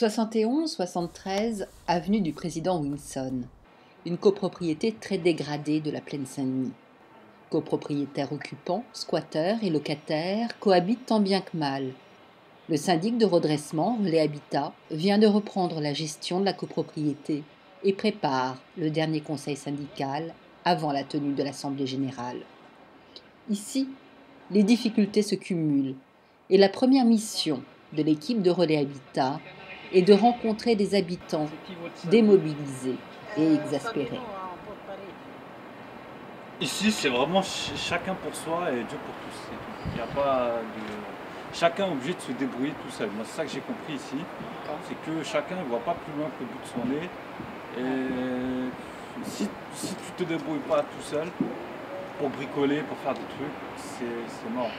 71-73 avenue du Président Wilson, une copropriété très dégradée de la plaine Saint-Denis. Copropriétaires occupants, squatteurs et locataires cohabitent tant bien que mal. Le syndic de redressement, Relais Habitat, vient de reprendre la gestion de la copropriété et prépare le dernier conseil syndical avant la tenue de l'Assemblée générale. Ici, les difficultés se cumulent et la première mission de l'équipe de Relais Habitat est de rencontrer des habitants démobilisés et exaspérés. Ici, c'est vraiment chacun pour soi et Dieu pour tous. Il n'y a pas de... Chacun est obligé de se débrouiller tout seul. Moi, c'est ça que j'ai compris ici. C'est que chacun ne voit pas plus loin que le bout de son nez. Et si tu te débrouilles pas tout seul, pour bricoler, pour faire des trucs, c'est mort.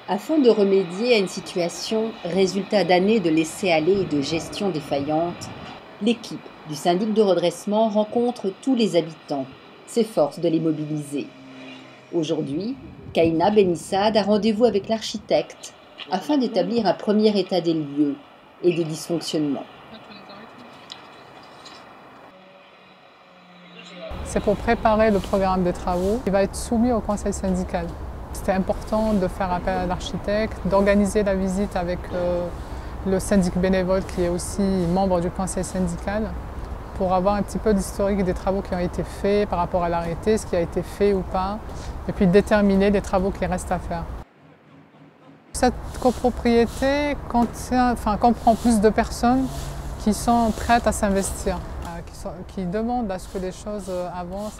Afin de remédier à une situation résultat d'années de laisser-aller et de gestion défaillante, l'équipe du syndic de redressement rencontre tous les habitants, s'efforce de les mobiliser. Aujourd'hui, Kaina Benissad a rendez-vous avec l'architecte afin d'établir un premier état des lieux et des dysfonctionnements. C'est pour préparer le programme des travaux qui va être soumis au conseil syndical. C'était important de faire appel à l'architecte, d'organiser la visite avec le syndic bénévole qui est aussi membre du conseil syndical pour avoir un petit peu d'historique des travaux qui ont été faits par rapport à l'arrêté, ce qui a été fait ou pas, et puis déterminer les travaux qui restent à faire. Cette copropriété comprend plus de personnes qui sont prêtes à s'investir, qui demandent à ce que les choses avancent.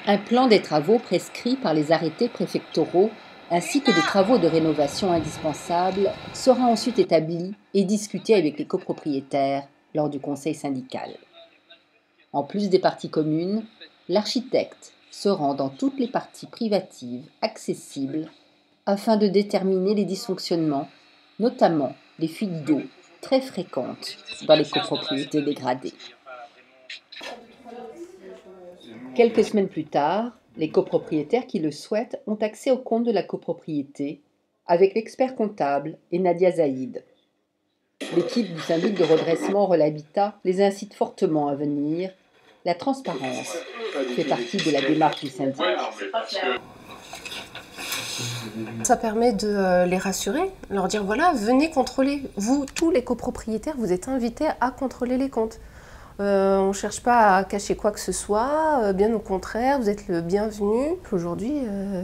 Un plan des travaux prescrits par les arrêtés préfectoraux ainsi que des travaux de rénovation indispensables sera ensuite établi et discuté avec les copropriétaires lors du conseil syndical. En plus des parties communes, l'architecte se rend dans toutes les parties privatives accessibles afin de déterminer les dysfonctionnements, notamment les fuites d'eau très fréquentes dans les copropriétés dégradées. Quelques semaines plus tard, les copropriétaires qui le souhaitent ont accès au compte de la copropriété avec l'expert comptable et Nadia Zaïd. L'équipe du syndic de redressement Relais Habitat les incite fortement à venir. La transparence fait partie de la démarche du syndic. Ça permet de les rassurer, leur dire voilà, venez contrôler. Vous, tous les copropriétaires, vous êtes invités à contrôler les comptes. On ne cherche pas à cacher quoi que ce soit, bien au contraire, vous êtes le bienvenu. Aujourd'hui,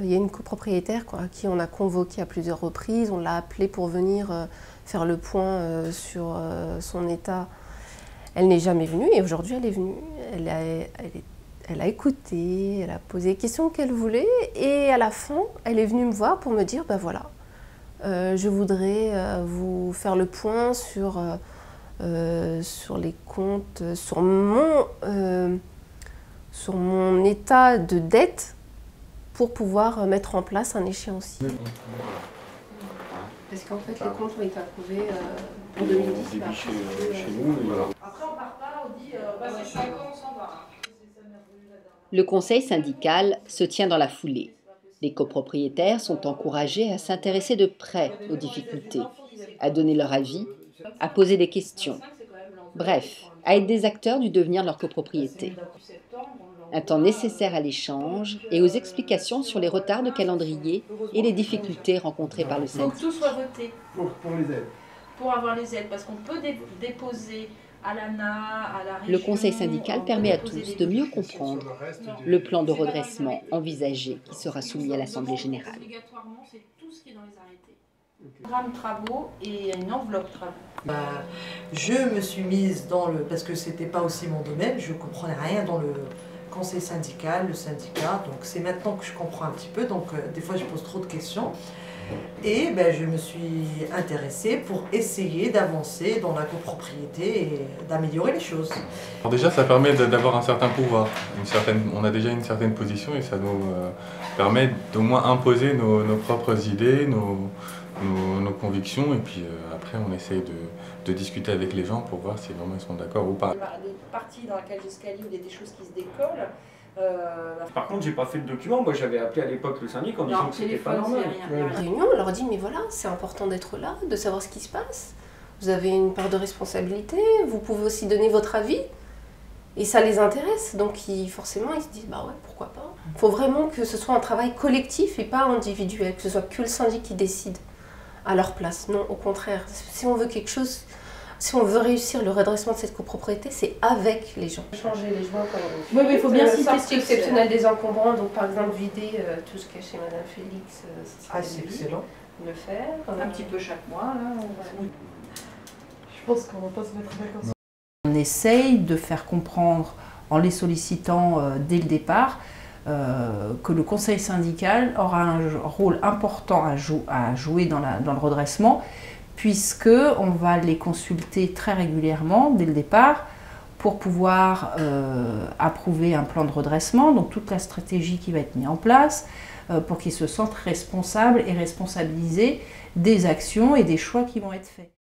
il y a une copropriétaire à qui on a convoqué à plusieurs reprises, on l'a appelée pour venir faire le point sur son état. Elle n'est jamais venue et aujourd'hui elle est venue. Elle a écouté, elle a posé les questions qu'elle voulait et à la fin, elle est venue me voir pour me dire ben voilà, je voudrais vous faire le point sur les comptes, sur mon état de dette pour pouvoir mettre en place un échéancier. Parce qu'en fait, les comptes ont été approuvés en 2010. Chez nous, voilà. Après, on part pas, on dit c'est 5 ans, on s'en va. Le conseil syndical se tient dans la foulée. Les copropriétaires sont encouragés à s'intéresser de près aux difficultés, à donner leur avis, à poser des questions. Bref, à être des acteurs du devenir de leur copropriété. Un temps nécessaire à l'échange et aux explications sur les retards de calendrier et les difficultés rencontrées par le syndic. Il faut que tout soit voté. Pour les aides. Pour avoir les aides, parce qu'on peut déposer à l'ANA, à la région... Le conseil syndical permet à tous de mieux comprendre le plan de redressement envisagé qui sera soumis à l'Assemblée générale. Obligatoirement, c'est tout ce qui est dans les arrêtés. Programme travaux et une enveloppe travaux. Je me suis mise dans le... parce que c'était pas aussi mon domaine, je comprenais rien dans le conseil syndical, le syndicat, donc c'est maintenant que je comprends un petit peu, donc des fois je pose trop de questions. Et je me suis intéressée pour essayer d'avancer dans la copropriété et d'améliorer les choses. Alors déjà, ça permet d'avoir un certain pouvoir. On a déjà une certaine position et ça nous permet d'au moins imposer nos propres idées, nos convictions. Et puis après, on essaye de discuter avec les gens pour voir si vraiment ils sont d'accord ou pas. Les parties dans la cage d'escalier où il y a des choses qui se décollent. Par contre, j'ai pas fait de document. Moi, j'avais appelé à l'époque le syndic en disant que c'était pas normal. En réunion, on leur dit mais voilà, c'est important d'être là, de savoir ce qui se passe. Vous avez une part de responsabilité, vous pouvez aussi donner votre avis. Et ça les intéresse, donc forcément ils se disent bah ouais, pourquoi pas. Il faut vraiment que ce soit un travail collectif et pas individuel, que ce soit que le syndic qui décide à leur place. Non, au contraire, si on veut quelque chose, si on veut réussir le redressement de cette copropriété, c'est avec les gens. Changer les joints quand même. Oui, mais il faut bien citer sortie exceptionnelle des encombrants, donc par exemple vider tout ce qu'il y a chez Madame Félix, c'est excellent. Le faire. Un petit peu chaque mois, là. Je pense qu'on va pas se mettre d'accord. On essaye de faire comprendre, en les sollicitant dès le départ, que le conseil syndical aura un rôle important à jouer dans le redressement, puisqu'on va les consulter très régulièrement dès le départ pour pouvoir approuver un plan de redressement, donc toute la stratégie qui va être mise en place, pour qu'ils se sentent responsables et responsabilisés des actions et des choix qui vont être faits.